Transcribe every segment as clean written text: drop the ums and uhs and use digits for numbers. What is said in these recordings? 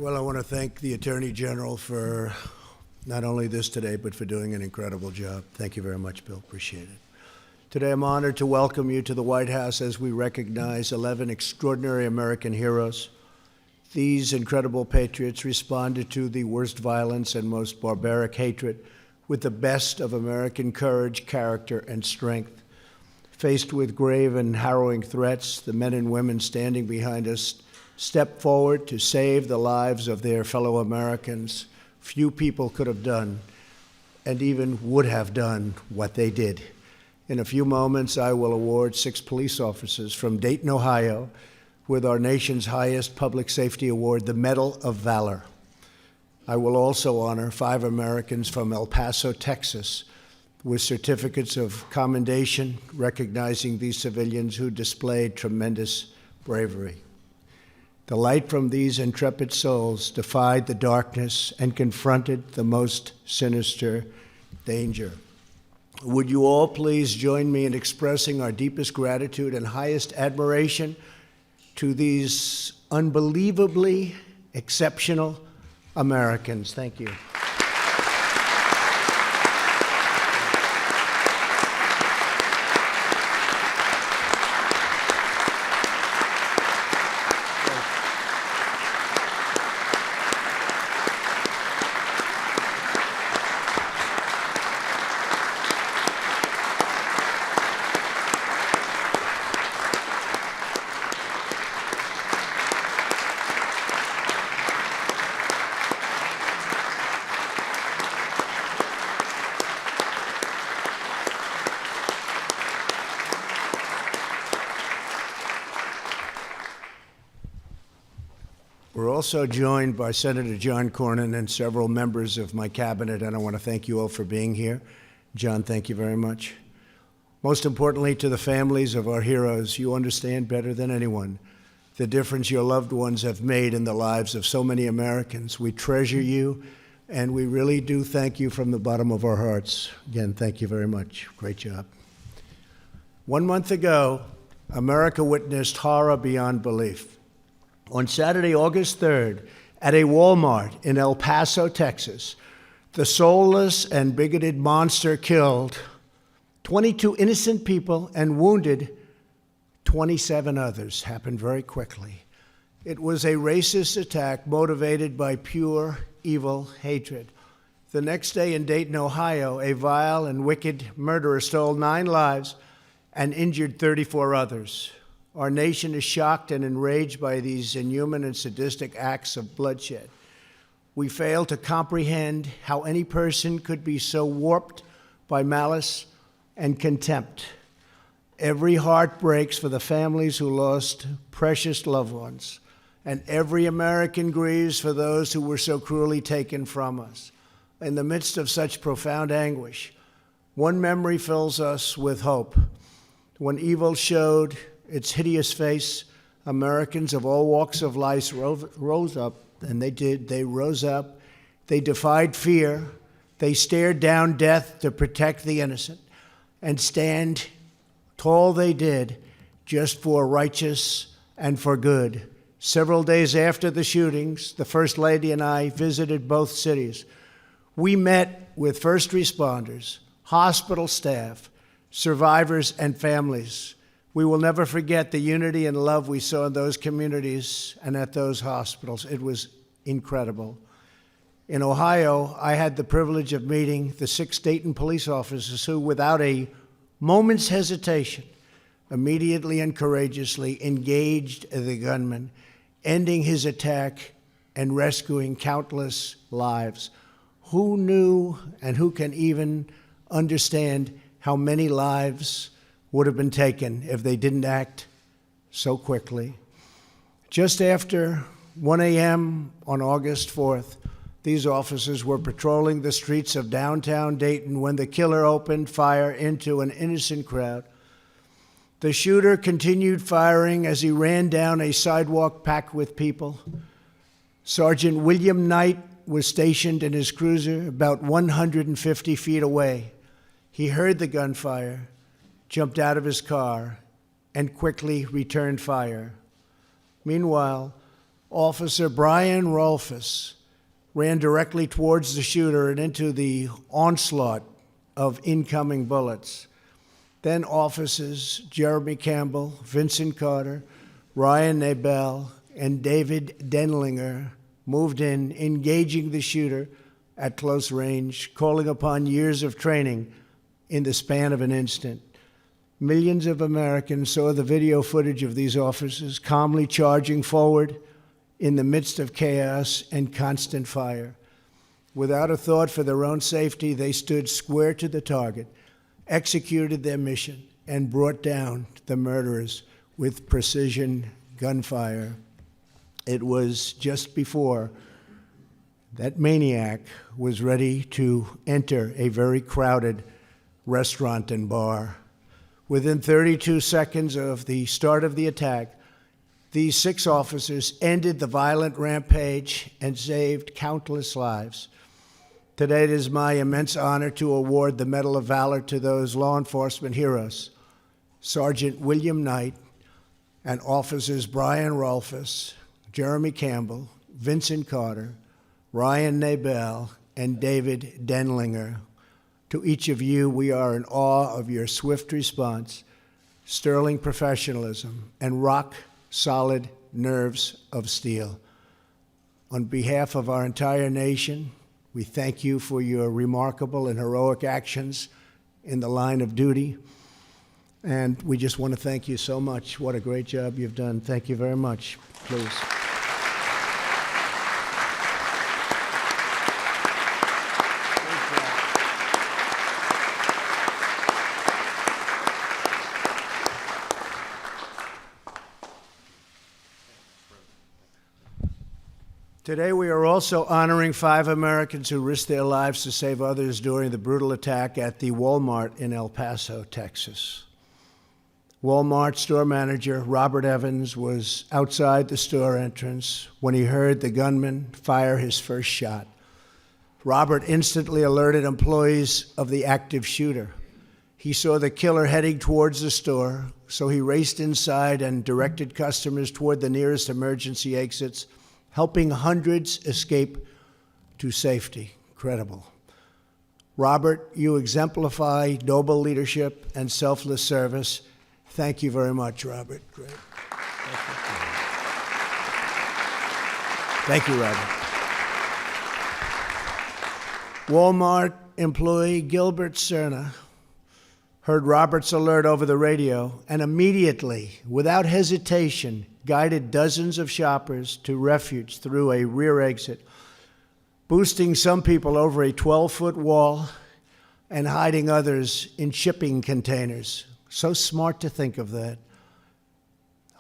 Well, I want to thank the Attorney General for not only this today, but for doing an incredible job. Thank you very much, Bill. Appreciate it. Today, I'm honored to welcome you to the White House as we recognize 11 extraordinary American heroes. These incredible patriots responded to the worst violence and most barbaric hatred with the best of American courage, character, and strength. Faced with grave and harrowing threats, the men and women standing behind us stepped forward to save the lives of their fellow Americans. Few people could have done, and even would have done, what they did. In a few moments, I will award 6 police officers from Dayton, Ohio, with our nation's highest public safety award, the Medal of Valor. I will also honor 5 Americans from El Paso, Texas, with certificates of commendation, recognizing these civilians who displayed tremendous bravery. The light from these intrepid souls defied the darkness and confronted the most sinister danger. Would you all please join me in expressing our deepest gratitude and highest admiration to these unbelievably exceptional Americans. Thank you. We're also joined by Senator John Cornyn and several members of my cabinet, and I want to thank you all for being here. John, thank you very much. Most importantly, to the families of our heroes, you understand better than anyone the difference your loved ones have made in the lives of so many Americans. We treasure you, and we really do thank you from the bottom of our hearts. Again, thank you very much. Great job. 1 month ago, America witnessed horror beyond belief. On Saturday, August 3rd, at a Walmart in El Paso, Texas, the soulless and bigoted monster killed 22 innocent people and wounded 27 others. Happened very quickly. It was a racist attack motivated by pure evil hatred. The next day in Dayton, Ohio, a vile and wicked murderer stole 9 lives and injured 34 others. Our nation is shocked and enraged by these inhuman and sadistic acts of bloodshed. We fail to comprehend how any person could be so warped by malice and contempt. Every heart breaks for the families who lost precious loved ones, and every American grieves for those who were so cruelly taken from us. In the midst of such profound anguish, one memory fills us with hope. When evil showed its hideous face, Americans of all walks of life rose up, and they did. They rose up. They defied fear. They stared down death to protect the innocent, and stand tall they did, just for righteous and for good. Several days after the shootings, the First Lady and I visited both cities. We met with first responders, hospital staff, survivors, and families. We will never forget the unity and love we saw in those communities and at those hospitals. It was incredible. In Ohio, I had the privilege of meeting the 6 Dayton police officers who, without a moment's hesitation, immediately and courageously engaged the gunman, ending his attack and rescuing countless lives. Who knew and who can even understand how many lives would have been taken if they didn't act so quickly? Just after 1 a.m. on August 4th, these officers were patrolling the streets of downtown Dayton when the killer opened fire into an innocent crowd. The shooter continued firing as he ran down a sidewalk packed with people. Sergeant William Knight was stationed in his cruiser about 150 feet away. He heard the gunfire, jumped out of his car, and quickly returned fire. Meanwhile, Officer Brian Rolfes ran directly towards the shooter and into the onslaught of incoming bullets. Then officers Jeremy Campbell, Vincent Carter, Ryan Nabel, and David Denlinger moved in, engaging the shooter at close range, calling upon years of training in the span of an instant. Millions of Americans saw the video footage of these officers calmly charging forward in the midst of chaos and constant fire. Without a thought for their own safety, they stood square to the target, executed their mission, and brought down the murderers with precision gunfire. It was just before that maniac was ready to enter a very crowded restaurant and bar. Within 32 seconds of the start of the attack, these 6 officers ended the violent rampage and saved countless lives. Today, it is my immense honor to award the Medal of Valor to those law enforcement heroes, Sergeant William Knight and Officers Brian Rolfes, Jeremy Campbell, Vincent Carter, Ryan Nabel, and David Denlinger. To each of you, we are in awe of your swift response, sterling professionalism, and rock-solid nerves of steel. On behalf of our entire nation, we thank you for your remarkable and heroic actions in the line of duty. And we just want to thank you so much. What a great job you've done. Thank you very much. Please. Today, we are also honoring 5 Americans who risked their lives to save others during the brutal attack at the Walmart in El Paso, Texas. Walmart store manager Robert Evans was outside the store entrance when he heard the gunman fire his first shot. Robert instantly alerted employees of the active shooter. He saw the killer heading towards the store, so he raced inside and directed customers toward the nearest emergency exits, helping hundreds escape to safety. Incredible. Robert, you exemplify noble leadership and selfless service. Thank you very much, Robert. Great. Thank you, Robert. Walmart employee Gilbert Cerna heard Robert's alert over the radio and immediately, without hesitation, guided dozens of shoppers to refuge through a rear exit, boosting some people over a 12-foot wall and hiding others in shipping containers. So smart to think of that.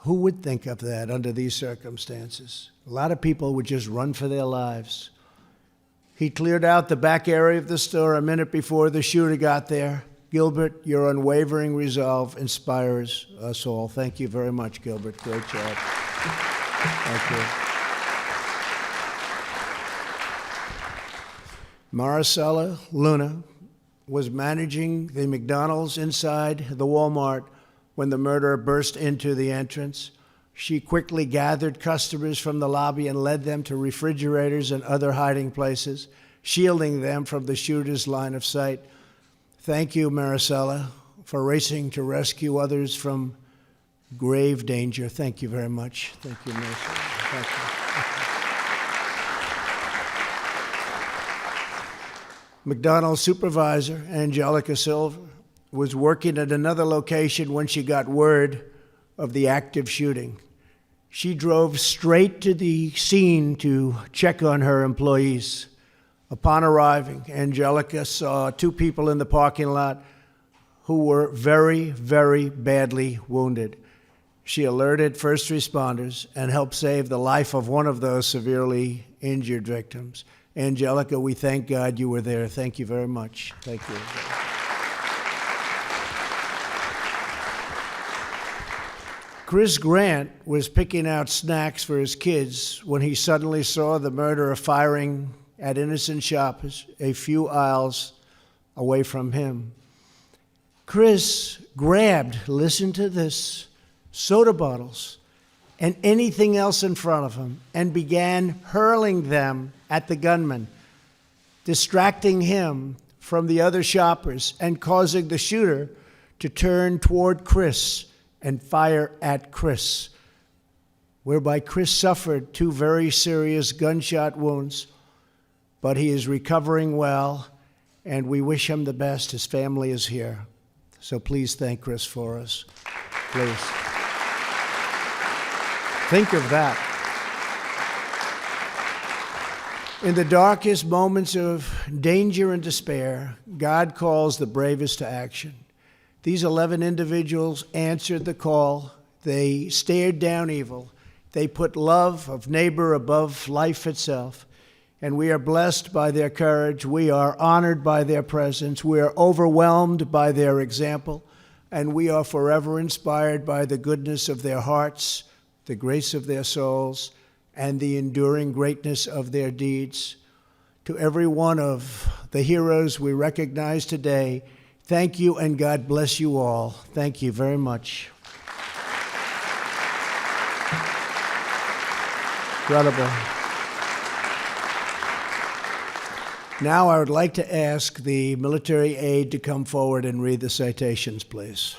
Who would think of that under these circumstances? A lot of people would just run for their lives. He cleared out the back area of the store a minute before the shooter got there. Gilbert, your unwavering resolve inspires us all. Thank you very much, Gilbert. Great job. Thank you. Maricela Luna was managing the McDonald's inside the Walmart when the murderer burst into the entrance. She quickly gathered customers from the lobby and led them to refrigerators and other hiding places, shielding them from the shooter's line of sight. Thank you, Maricela, for racing to rescue others from grave danger. Thank you very much. Thank you, Maricela. Thank you. McDonald's supervisor, Angelica Silver, was working at another location when she got word of the active shooting. She drove straight to the scene to check on her employees. Upon arriving, Angelica saw 2 people in the parking lot who were very, very badly wounded. She alerted first responders and helped save the life of one of those severely injured victims. Angelica, we thank God you were there. Thank you very much. Thank you. Chris Grant was picking out snacks for his kids when he suddenly saw the murderer firing at innocent shoppers a few aisles away from him. Chris grabbed, listen to this, soda bottles and anything else in front of him and began hurling them at the gunman, distracting him from the other shoppers and causing the shooter to turn toward Chris and fire at Chris, whereby Chris suffered 2 very serious gunshot wounds, but he is recovering well, and we wish him the best. His family is here. So please thank Chris for us. Please. Think of that. In the darkest moments of danger and despair, God calls the bravest to action. These 11 individuals answered the call. They stared down evil. They put love of neighbor above life itself. And we are blessed by their courage. We are honored by their presence. We are overwhelmed by their example. And we are forever inspired by the goodness of their hearts, the grace of their souls, and the enduring greatness of their deeds. To every one of the heroes we recognize today, thank you and God bless you all. Thank you very much. Incredible. Now I would like to ask the military aide to come forward and read the citations, please.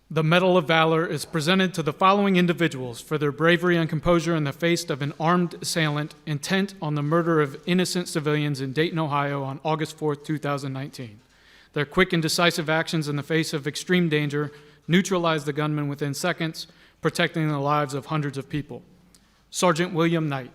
The Medal of Valor is presented to the following individuals for their bravery and composure in the face of an armed assailant intent on the murder of innocent civilians in Dayton, Ohio on August 4th, 2019. Their quick and decisive actions in the face of extreme danger neutralized the gunman within seconds, protecting the lives of hundreds of people. Sergeant William Knight.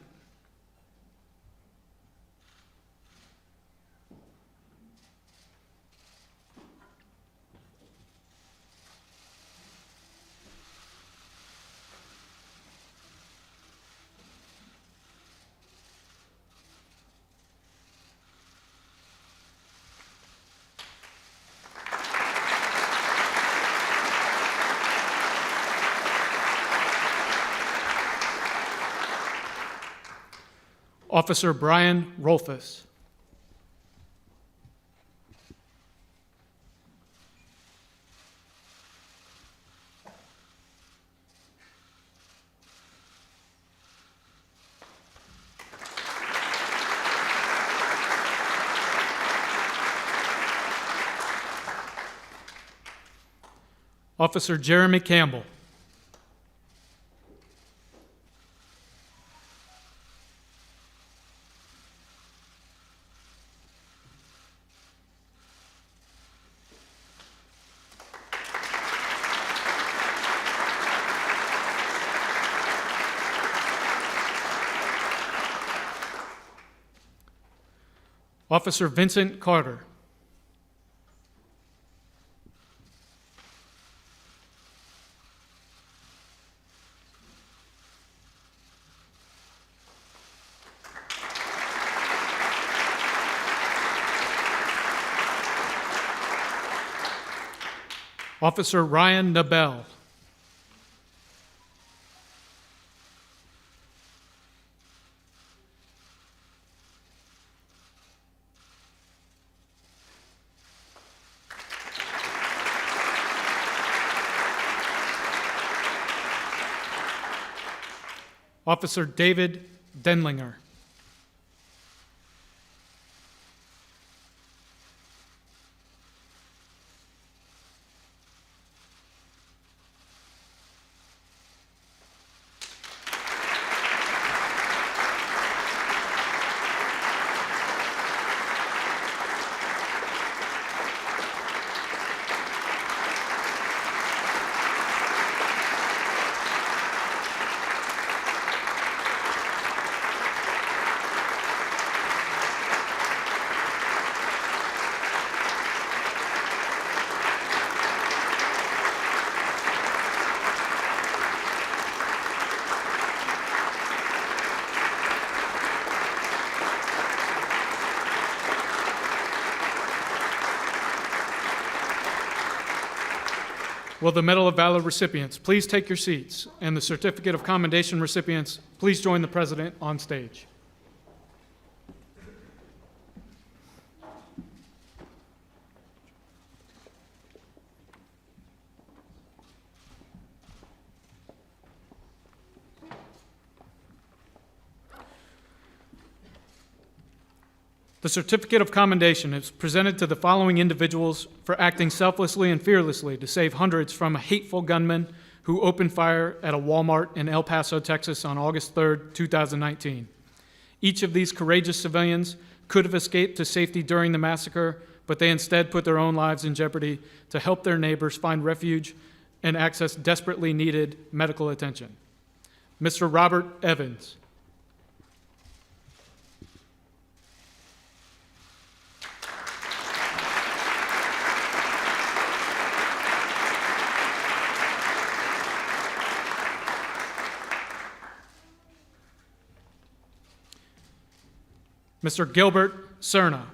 Officer Brian Rolfus. Officer Jeremy Campbell. Officer Vincent Carter. Officer Ryan Nabel. Officer David Denlinger. Will the Medal of Valor recipients please take your seats, and the Certificate of Commendation recipients please join the President on stage. The Certificate of Commendation is presented to the following individuals for acting selflessly and fearlessly to save hundreds from a hateful gunman who opened fire at a Walmart in El Paso, Texas on August 3rd, 2019. Each of these courageous civilians could have escaped to safety during the massacre, but they instead put their own lives in jeopardy to help their neighbors find refuge and access desperately needed medical attention. Mr. Robert Evans. Mr. Gilbert Cerna.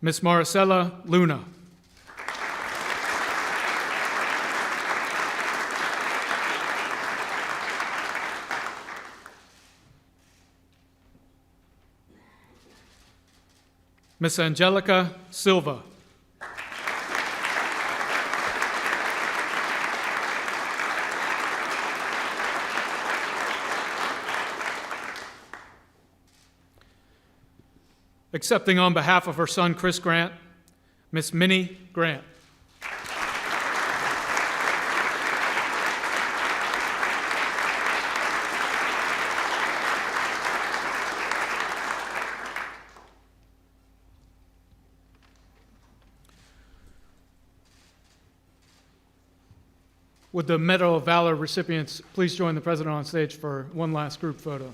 Ms. Maricela Luna. Ms. Angelica Silva. Accepting on behalf of her son, Chris Grant, Miss Minnie Grant. Would the Medal of Valor recipients please join the President on stage for one last group photo?